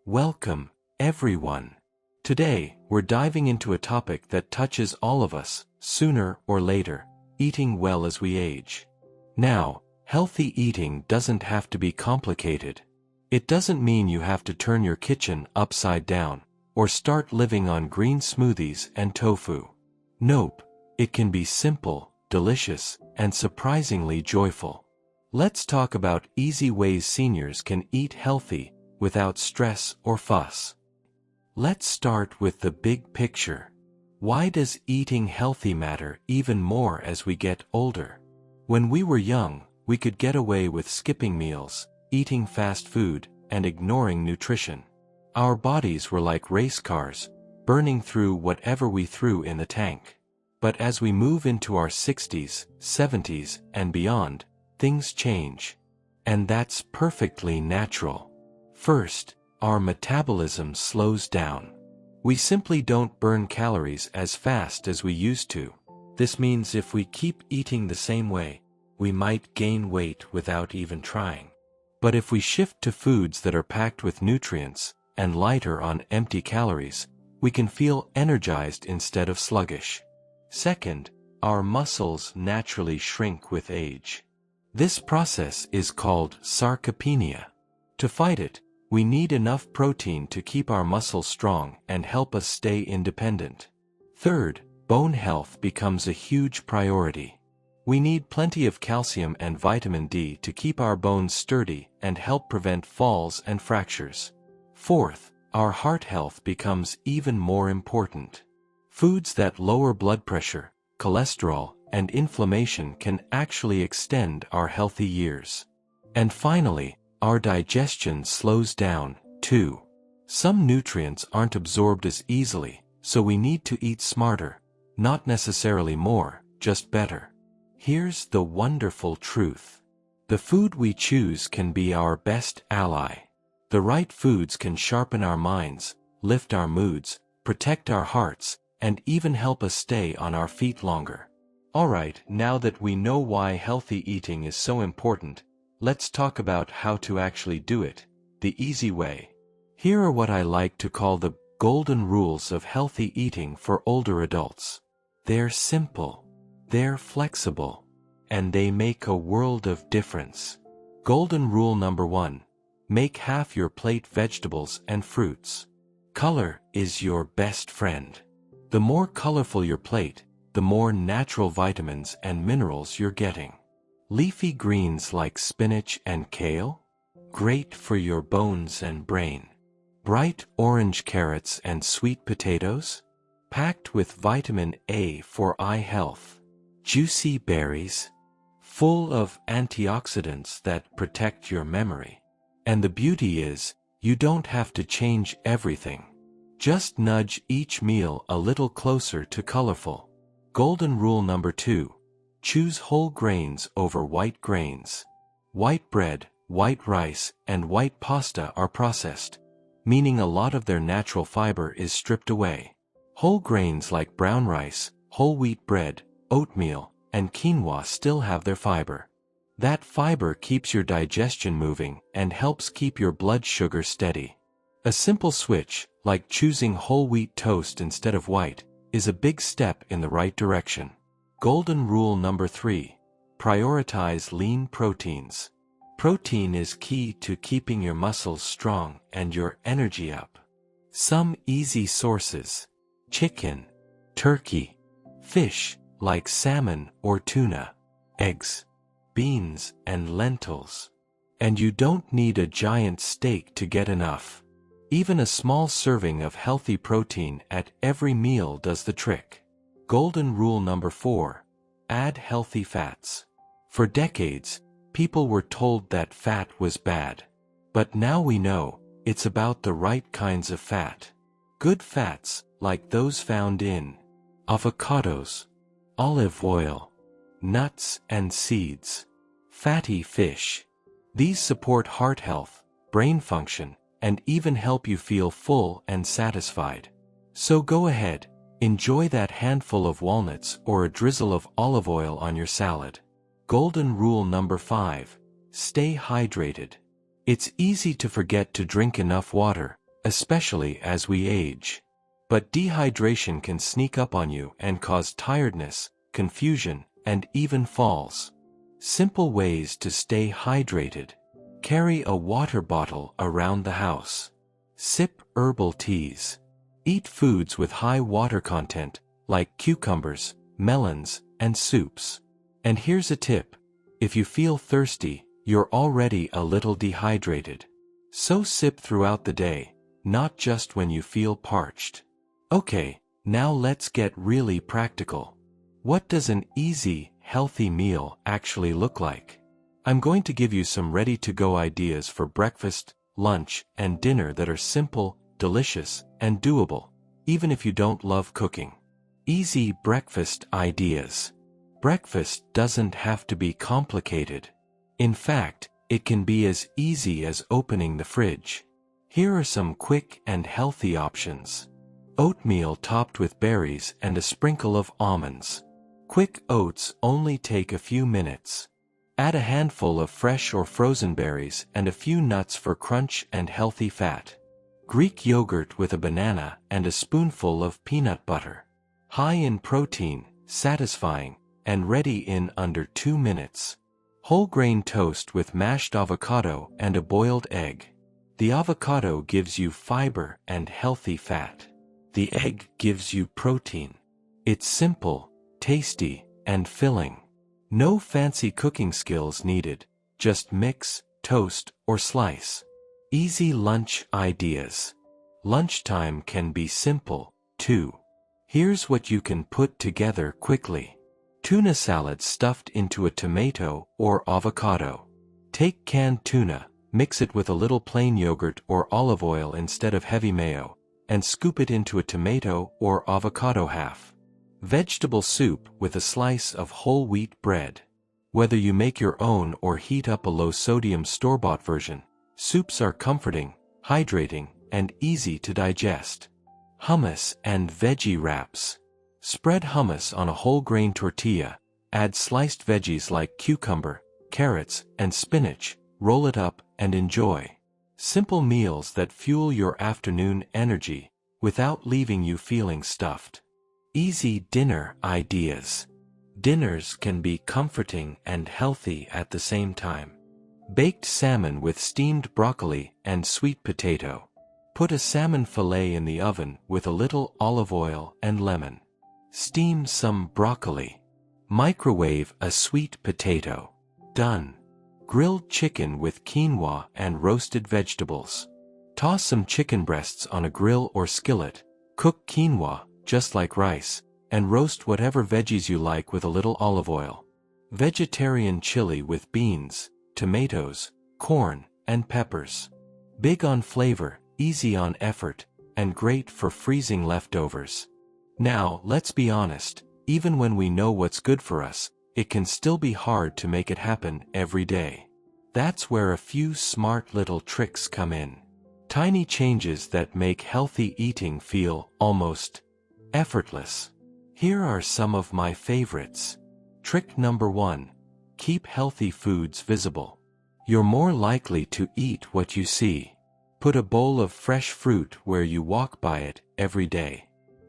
Welcome, everyone. Today, we're diving into a topic that touches all of us, sooner or later: eating well as we age. Now, healthy eating doesn't have to be complicated. It doesn't mean you have to turn your kitchen upside down, or start living on green smoothies and tofu. Nope, it can be simple, delicious, and surprisingly joyful. Let's talk about easy ways seniors can eat healthy, without stress or fuss. Let's start with the big picture. Why does eating healthy matter even more as we get older? When we were young, we could get away with skipping meals, eating fast food, and ignoring nutrition. Our bodies were like race cars, burning through whatever we threw in the tank. But as we move into our 60s, 70s, and beyond, things change. And that's perfectly natural. First, our metabolism slows down. We simply don't burn calories as fast as we used to. This means if we keep eating the same way, we might gain weight without even trying. But if we shift to foods that are packed with nutrients and lighter on empty calories, we can feel energized instead of sluggish. Second, our muscles naturally shrink with age. This process is called sarcopenia. To fight it, we need enough protein to keep our muscles strong and help us stay independent. Third, bone health becomes a huge priority. We need plenty of calcium and vitamin D to keep our bones sturdy and help prevent falls and fractures. Fourth, our heart health becomes even more important. Foods that lower blood pressure, cholesterol, and inflammation can actually extend our healthy years. And finally, our digestion slows down, too. Some nutrients aren't absorbed as easily, so we need to eat smarter, not necessarily more, just better. Here's the wonderful truth. The food we choose can be our best ally. The right foods can sharpen our minds, lift our moods, protect our hearts, and even help us stay on our feet longer. Alright, now that we know why healthy eating is so important, let's talk about how to actually do it, the easy way. Here are what I like to call the golden rules of healthy eating for older adults. They're simple, they're flexible, and they make a world of difference. Golden rule number 1. Make half your plate vegetables and fruits. Color is your best friend. The more colorful your plate, the more natural vitamins and minerals you're getting. Leafy greens like spinach and kale? Great for your bones and brain. Bright orange carrots and sweet potatoes? Packed with vitamin A for eye health. Juicy berries? Full of antioxidants that protect your memory. And the beauty is, you don't have to change everything. Just nudge each meal a little closer to colorful. Golden rule number 2. Choose whole grains over white grains. White bread, white rice, and white pasta are processed, meaning a lot of their natural fiber is stripped away. Whole grains like brown rice, whole wheat bread, oatmeal, and quinoa still have their fiber. That fiber keeps your digestion moving and helps keep your blood sugar steady. A simple switch, like choosing whole wheat toast instead of white, is a big step in the right direction. Golden rule number 3. Prioritize lean proteins. Protein is key to keeping your muscles strong and your energy up. Some easy sources: chicken, turkey, fish like salmon or tuna, eggs, beans and lentils. And you don't need a giant steak to get enough. Even a small serving of healthy protein at every meal does the trick. Golden rule number 4. Add healthy fats. For decades, people were told that fat was bad. But now we know, it's about the right kinds of fat. Good fats, like those found in avocados, olive oil, nuts and seeds, fatty fish. These support heart health, brain function, and even help you feel full and satisfied. So go ahead, enjoy that handful of walnuts or a drizzle of olive oil on your salad. Golden rule number 5. Stay hydrated. It's easy to forget to drink enough water, especially as we age. But dehydration can sneak up on you and cause tiredness, confusion, and even falls. Simple ways to stay hydrated. Carry a water bottle around the house. Sip herbal teas. Eat foods with high water content, like cucumbers, melons, and soups. And here's a tip. If you feel thirsty, you're already a little dehydrated. So sip throughout the day, not just when you feel parched. Okay, now let's get really practical. What does an easy, healthy meal actually look like? I'm going to give you some ready-to-go ideas for breakfast, lunch, and dinner that are simple, delicious, and doable, even if you don't love cooking. Easy breakfast ideas. Breakfast doesn't have to be complicated. In fact, it can be as easy as opening the fridge. Here are some quick and healthy options. Oatmeal topped with berries and a sprinkle of almonds. Quick oats only take a few minutes. Add a handful of fresh or frozen berries and a few nuts for crunch and healthy fat. Greek yogurt with a banana and a spoonful of peanut butter. High in protein, satisfying, and ready in under 2 minutes. Whole grain toast with mashed avocado and a boiled egg. The avocado gives you fiber and healthy fat. The egg gives you protein. It's simple, tasty, and filling. No fancy cooking skills needed, just mix, toast, or slice. Easy lunch ideas. Lunchtime can be simple, too. Here's what you can put together quickly. Tuna salad stuffed into a tomato or avocado. Take canned tuna, mix it with a little plain yogurt or olive oil instead of heavy mayo, and scoop it into a tomato or avocado half. Vegetable soup with a slice of whole wheat bread. Whether you make your own or heat up a low-sodium store-bought version, soups are comforting, hydrating, and easy to digest. Hummus and veggie wraps. Spread hummus on a whole grain tortilla, add sliced veggies like cucumber, carrots, and spinach, roll it up, and enjoy. Simple meals that fuel your afternoon energy, without leaving you feeling stuffed. Easy dinner ideas. Dinners can be comforting and healthy at the same time. Baked salmon with steamed broccoli and sweet potato. Put a salmon fillet in the oven with a little olive oil and lemon. Steam some broccoli. Microwave a sweet potato. Done. Grilled chicken with quinoa and roasted vegetables. Toss some chicken breasts on a grill or skillet. Cook quinoa, just like rice, and roast whatever veggies you like with a little olive oil. Vegetarian chili with beans, tomatoes, corn, and peppers. Big on flavor, easy on effort, and great for freezing leftovers. Now, let's be honest, even when we know what's good for us, it can still be hard to make it happen every day. That's where a few smart little tricks come in. Tiny changes that make healthy eating feel almost effortless. Here are some of my favorites. Trick number 1. Keep healthy foods visible. You're more likely to eat what you see. Put a bowl of fresh fruit where you walk by it every day.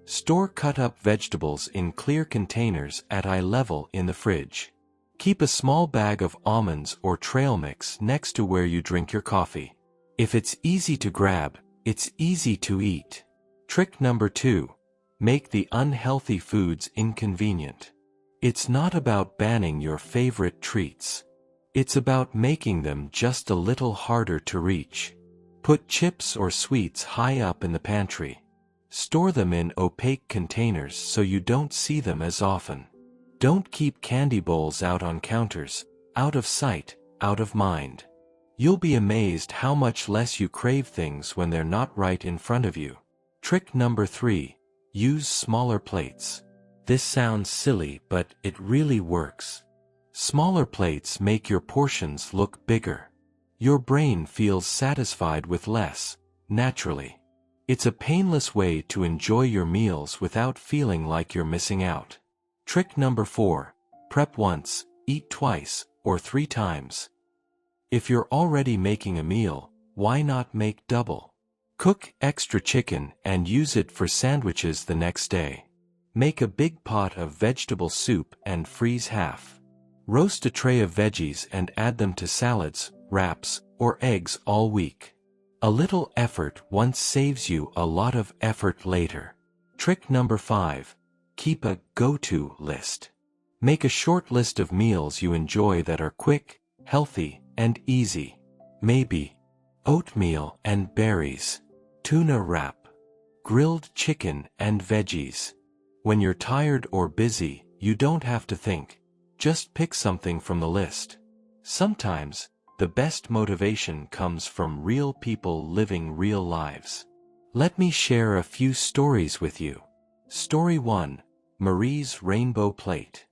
Store cut-up vegetables in clear containers at eye level in the fridge. Keep a small bag of almonds or trail mix next to where you drink your coffee. If it's easy to grab, it's easy to eat. Trick number 2. Make the unhealthy foods inconvenient. It's not about banning your favorite treats. It's about making them just a little harder to reach. Put chips or sweets high up in the pantry. Store them in opaque containers so you don't see them as often. Don't keep candy bowls out on counters, out of sight, out of mind. You'll be amazed how much less you crave things when they're not right in front of you. Trick number 3. Use smaller plates. This sounds silly, but it really works. Smaller plates make your portions look bigger. Your brain feels satisfied with less, naturally. It's a painless way to enjoy your meals without feeling like you're missing out. Trick number 4. Prep once, eat twice, or 3 times. If you're already making a meal, why not make double? Cook extra chicken and use it for sandwiches the next day. Make a big pot of vegetable soup and freeze half. Roast a tray of veggies and add them to salads, wraps, or eggs all week. A little effort once saves you a lot of effort later. Trick number 5. Keep a go-to list. Make a short list of meals you enjoy that are quick, healthy, and easy. Maybe oatmeal and berries, tuna wrap, grilled chicken and veggies. When you're tired or busy, you don't have to think. Just pick something from the list. Sometimes, the best motivation comes from real people living real lives. Let me share a few stories with you. Story 1. Marie's Rainbow Plate.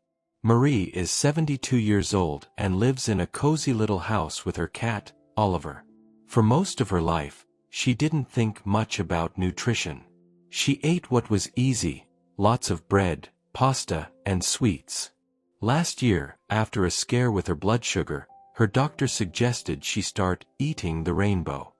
Marie is 72 years old and lives in a cozy little house with her cat, Oliver. For most of her life, she didn't think much about nutrition. She ate what was easy, lots of bread, pasta, and sweets. Last year, after a scare with her blood sugar, her doctor suggested she start eating the rainbow.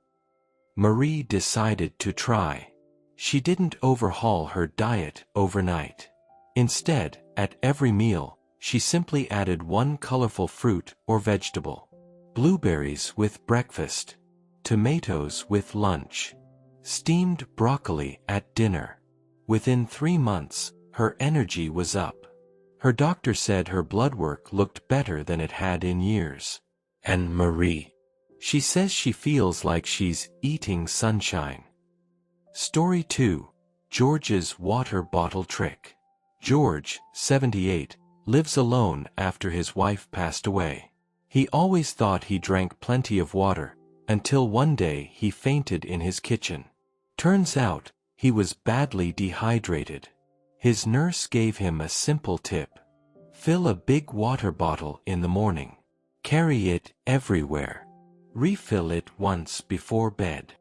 Marie decided to try. She didn't overhaul her diet overnight. Instead, at every meal, she simply added one colorful fruit or vegetable. Blueberries with breakfast. Tomatoes with lunch. Steamed broccoli at dinner. Within 3 months, her energy was up. Her doctor said her blood work looked better than it had in years. And Marie, she says she feels like she's eating sunshine. Story 2. George's Water Bottle Trick. George, 78, lives alone after his wife passed away. He always thought he drank plenty of water, until one day he fainted in his kitchen. Turns out, he was badly dehydrated. His nurse gave him a simple tip. Fill a big water bottle in the morning. Carry it everywhere. Refill it once before bed.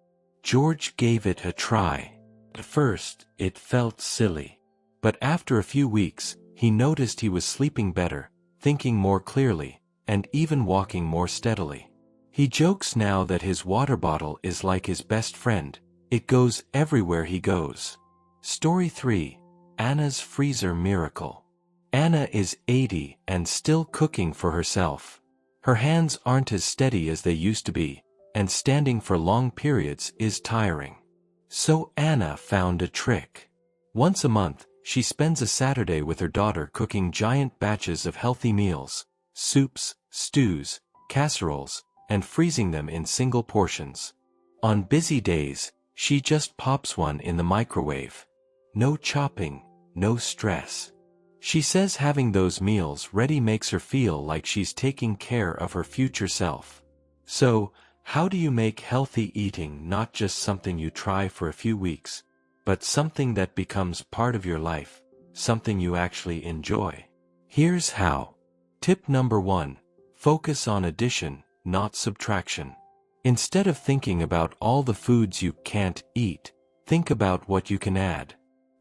George gave it a try. At first, it felt silly. But after a few weeks, he noticed he was sleeping better, thinking more clearly, and even walking more steadily. He jokes now that his water bottle is like his best friend. It goes everywhere he goes. Story 3. Anna's Freezer Miracle. Anna is 80 and still cooking for herself. Her hands aren't as steady as they used to be, and standing for long periods is tiring. So Anna found a trick. Once a month, she spends a Saturday with her daughter cooking giant batches of healthy meals, soups, stews, casseroles, and freezing them in single portions. On busy days, she just pops one in the microwave. No chopping, no stress. She says having those meals ready makes her feel like she's taking care of her future self. So, how do you make healthy eating not just something you try for a few weeks, but something that becomes part of your life, something you actually enjoy? Here's how. Tip number 1. Focus on addition, not subtraction. Instead of thinking about all the foods you can't eat, think about what you can add.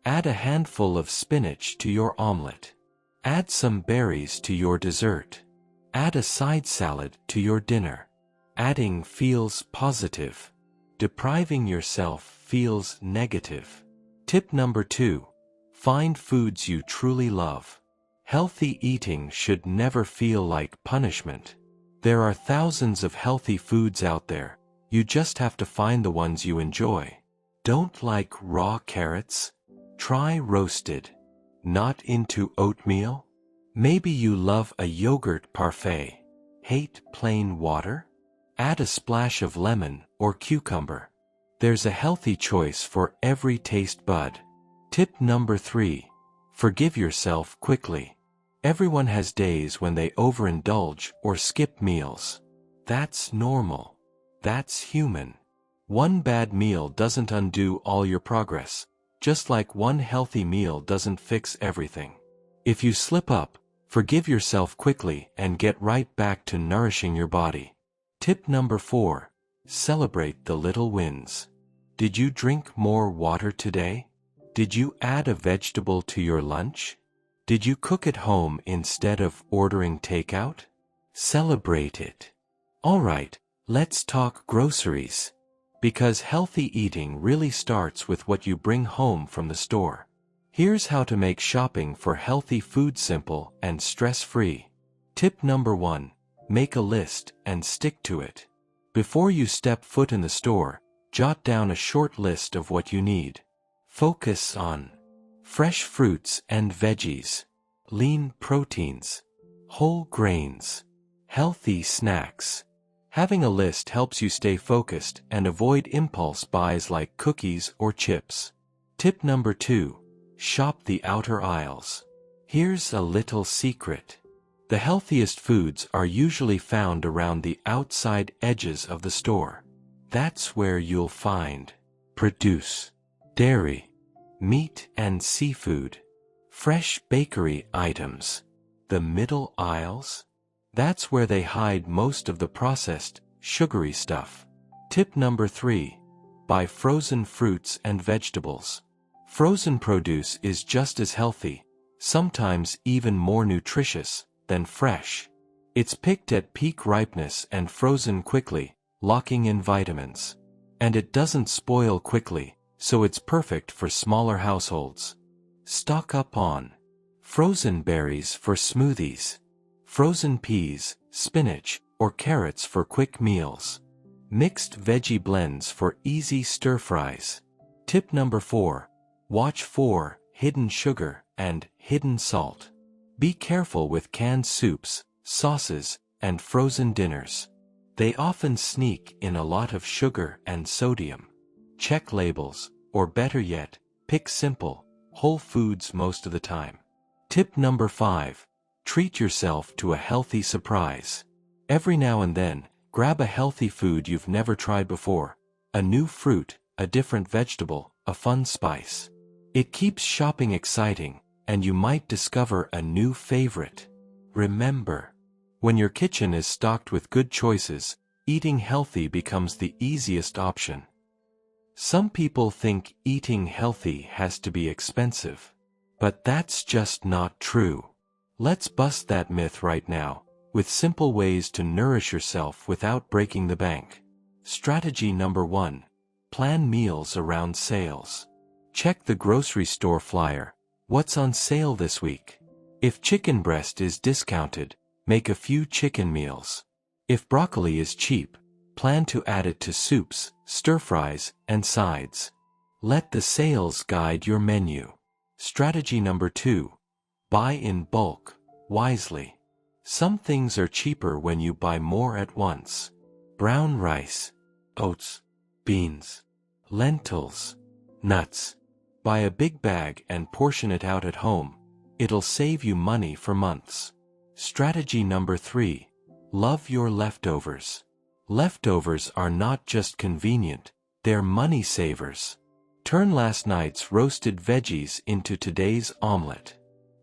Add a handful of spinach to your omelet. Add some berries to your dessert. Add a side salad to your dinner. Adding feels positive. Depriving yourself feels negative. Tip number 2. Find foods you truly love. Healthy eating should never feel like punishment. There are thousands of healthy foods out there. You just have to find the ones you enjoy. Don't like raw carrots? Try roasted. Not into oatmeal? Maybe you love a yogurt parfait. Hate plain water? Add a splash of lemon or cucumber. There's a healthy choice for every taste bud. Tip number 3. Forgive yourself quickly. Everyone has days when they overindulge or skip meals. That's normal. That's human. One bad meal doesn't undo all your progress, just like one healthy meal doesn't fix everything. If you slip up, forgive yourself quickly and get right back to nourishing your body. Tip number 4. Celebrate the little wins. Did you drink more water today? Did you add a vegetable to your lunch? Did you cook at home instead of ordering takeout? Celebrate it. Alright, let's talk groceries. Because healthy eating really starts with what you bring home from the store. Here's how to make shopping for healthy food simple and stress-free. Tip number 1. Make a list and stick to it. Before you step foot in the store, jot down a short list of what you need. Focus on fresh fruits and veggies, lean proteins, whole grains, healthy snacks. Having a list helps you stay focused and avoid impulse buys like cookies or chips. Tip number 2. Shop the outer aisles. Here's a little secret. The healthiest foods are usually found around the outside edges of the store. That's where you'll find produce, dairy, meat and seafood, fresh bakery items. The middle aisles? That's where they hide most of the processed, sugary stuff. Tip number 3. Buy frozen fruits and vegetables. Frozen produce is just as healthy, sometimes even more nutritious, than fresh. It's picked at peak ripeness and frozen quickly, locking in vitamins. And it doesn't spoil quickly, so it's perfect for smaller households. Stock up on frozen berries for smoothies, frozen peas, spinach, or carrots for quick meals, mixed veggie blends for easy stir-fries. Tip number 4. Watch for hidden sugar and hidden salt. Be careful with canned soups, sauces, and frozen dinners. They often sneak in a lot of sugar and sodium. Check labels, or better yet, pick simple, whole foods most of the time. Tip number 5. Treat yourself to a healthy surprise. Every now and then, grab a healthy food you've never tried before. A new fruit, a different vegetable, a fun spice. It keeps shopping exciting, and you might discover a new favorite. Remember, when your kitchen is stocked with good choices, eating healthy becomes the easiest option. Some people think eating healthy has to be expensive. But that's just not true. Let's bust that myth right now, with simple ways to nourish yourself without breaking the bank. Strategy number 1. Plan meals around sales. Check the grocery store flyer. What's on sale this week? If chicken breast is discounted, make a few chicken meals. If broccoli is cheap, plan to add it to soups, stir-fries, and sides. Let the sales guide your menu. Strategy number 2. Buy in bulk, wisely. Some things are cheaper when you buy more at once. Brown rice, oats, beans, lentils, nuts. Buy a big bag and portion it out at home. It'll save you money for months. Strategy number 3. Love your leftovers. Leftovers are not just convenient, they're money savers. Turn last night's roasted veggies into today's omelet.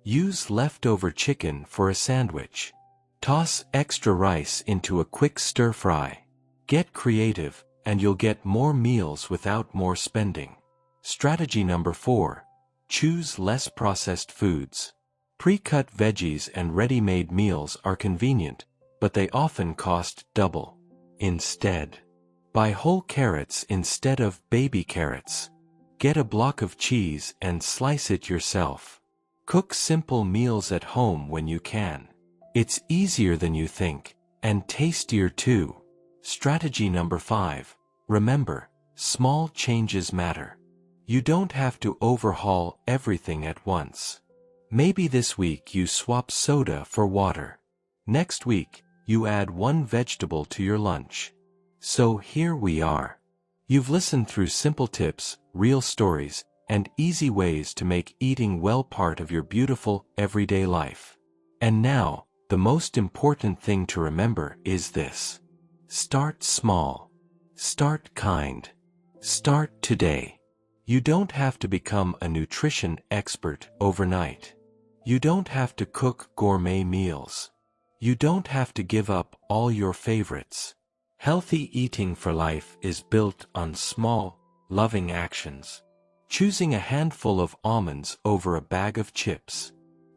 Use leftover chicken for a sandwich. Toss extra rice into a quick stir-fry. Get creative, and you'll get more meals without more spending. Strategy number 4. Choose less processed foods. Pre-cut veggies and ready-made meals are convenient, but they often cost double. Instead, buy whole carrots instead of baby carrots. Get a block of cheese and slice it yourself. Cook simple meals at home when you can. It's easier than you think, and tastier too. Strategy number 5. Remember, small changes matter. You don't have to overhaul everything at once. Maybe this week you swap soda for water. Next week, you add one vegetable to your lunch. So here we are. You've listened through simple tips, real stories, and easy ways to make eating well part of your beautiful, everyday life. And now, the most important thing to remember is this. Start small. Start kind. Start today. You don't have to become a nutrition expert overnight. You don't have to cook gourmet meals. You don't have to give up all your favorites. Healthy eating for life is built on small, loving actions. Choosing a handful of almonds over a bag of chips.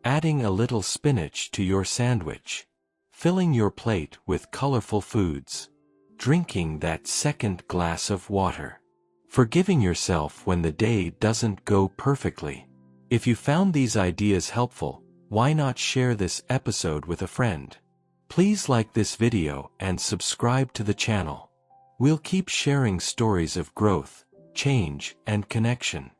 Adding a little spinach to your sandwich. Filling your plate with colorful foods. drinking that second glass of water, forgiving yourself when the day doesn't go perfectly. If you found these ideas helpful, why not share this episode with a friend? Please like this video and subscribe to the channel. We'll keep sharing stories of growth, change, and connection.